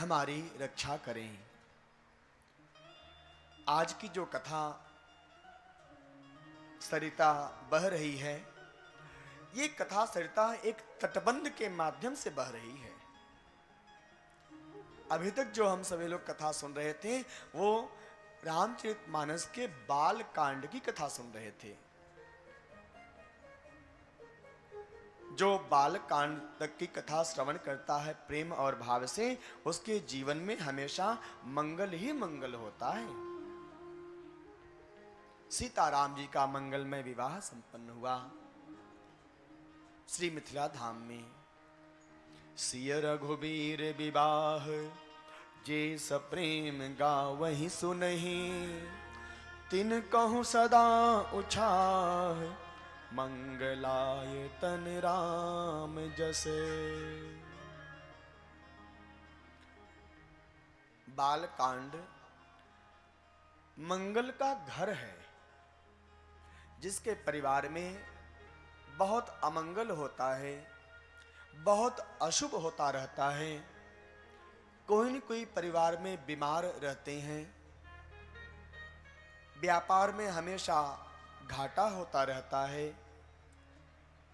हमारी रक्षा करें। आज की जो कथा सरिता बह रही है, ये कथा सरिता एक तटबंध के माध्यम से बह रही है। अभी तक जो हम सभी लोग कथा सुन रहे थे वो रामचरितमानस के बाल कांड की कथा सुन रहे थे। जो बाल कांड तक की कथा श्रवण करता है प्रेम और भाव से, उसके जीवन में हमेशा मंगल ही मंगल होता है। सीताराम जी का मंगलमय विवाह संपन्न हुआ श्री मिथिला धाम में। सिय रघुबीर विवाह जे सप्रेम गावहि सुनहि, तिन कहूँ सदा उछाह मंगलाय तन राम जसे। बाल कांड मंगल का घर है। जिसके परिवार में बहुत अमंगल होता है, बहुत अशुभ होता रहता है, कोई न कोई परिवार में बीमार रहते हैं, व्यापार में हमेशा घाटा होता रहता है,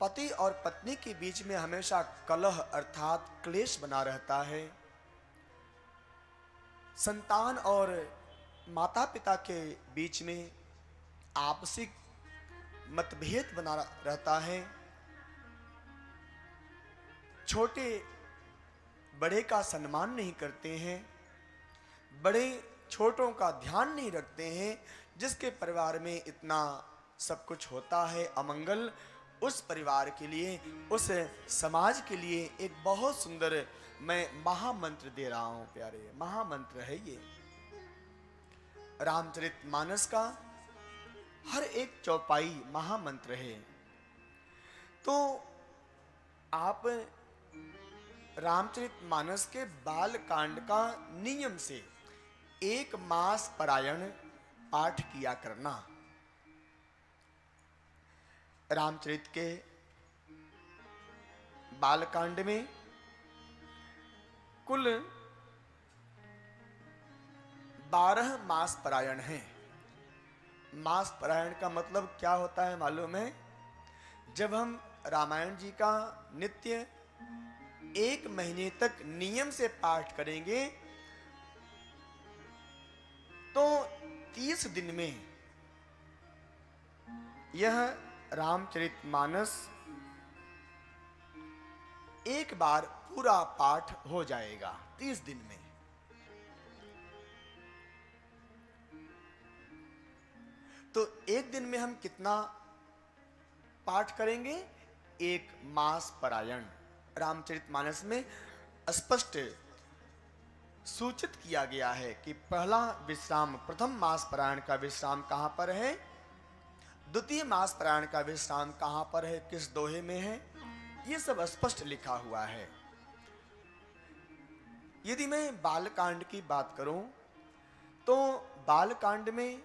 पति और पत्नी के बीच में हमेशा कलह अर्थात क्लेश बना रहता है, संतान और माता पिता के बीच में आपसी मतभेद बना रहता है, छोटे बड़े का सम्मान नहीं करते हैं, बड़े छोटों का ध्यान नहीं रखते हैं। जिसके परिवार में इतना सब कुछ होता है अमंगल, उस परिवार के लिए, उस समाज के लिए एक बहुत सुंदर मैं महामंत्र दे रहा हूं प्यारे। महामंत्र है ये। रामचरितमानस का हर एक चौपाई महामंत्र है। तो आप रामचरितमानस के बाल कांड का नियम से 1 मास पारायण पाठ किया करना। रामचरित के बाल कांड में कुल 12 मास पारायण हैं। मास पारायण का मतलब क्या होता है मालूम है? जब हम रामायण जी का नित्य 1 महीने तक नियम से पाठ करेंगे तो 30 दिन में यह रामचरितमानस एक बार पूरा पाठ हो जाएगा 30 दिन में। तो एक दिन में हम कितना पाठ करेंगे? 1 मास पारायण। रामचरितमानस में स्पष्ट सूचित किया गया है कि पहला विश्राम, प्रथम मास पारायण का विश्राम कहां पर है, द्वितीय मास पारायण का विश्राम कहां पर है, किस दोहे में है, ये सब स्पष्ट लिखा हुआ है। यदि मैं बालकांड की बात करूं तो बालकांड में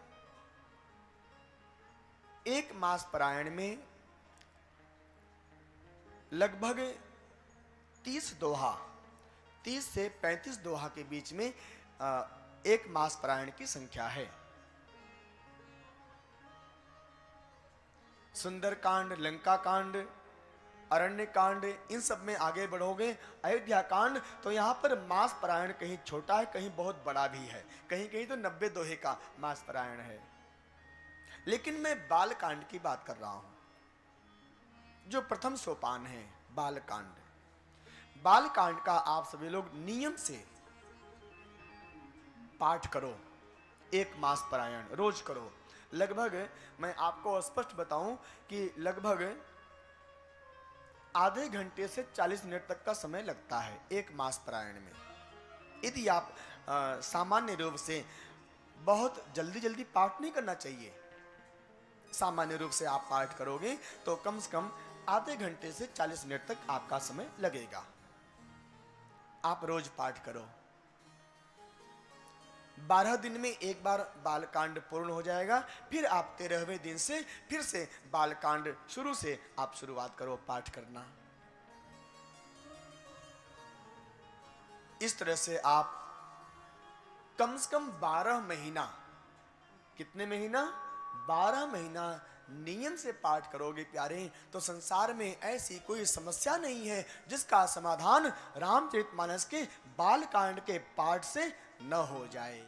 1 मास पारायण में लगभग 30 दोहा, 30 से 35 दोहा के बीच में 1 मास पारायण की संख्या है। सुंदरकांड, लंका कांड, अरण्य कांड, इन सब में आगे बढ़ोगे, अयोध्या कांड, तो यहां पर मास पारायण कहीं छोटा है, कहीं बहुत बड़ा भी है, कहीं कहीं तो 90 दोहे का मास पारायण है। लेकिन मैं बाल कांड की बात कर रहा हूं, जो प्रथम सोपान है बाल कांड। बाल कांड का आप सभी लोग नियम से पाठ करो, 1 मास पारायण रोज करो। लगभग मैं आपको स्पष्ट बताऊं कि लगभग आधे घंटे से 40 मिनट तक का समय लगता है 1 मास पारायण में। यदि आप सामान्य रूप से बहुत जल्दी जल्दी पाठ नहीं करना चाहिए, सामान्य रूप से आप पाठ करोगे तो कम से कम आधे घंटे से 40 मिनट तक आपका समय लगेगा। आप रोज पाठ करो, 12 दिन में एक बार बालकांड पूर्ण हो जाएगा। फिर आप 13वें दिन से फिर से बालकांड शुरू से आप शुरुआत करो पाठ करना। इस तरह से आप कम से कम 12 महीना, कितने महीना? 12 महीना नियम से पाठ करोगे प्यारे, तो संसार में ऐसी कोई समस्या नहीं है जिसका समाधान रामचरितमानस के बाल कांड के पाठ से न हो जाए।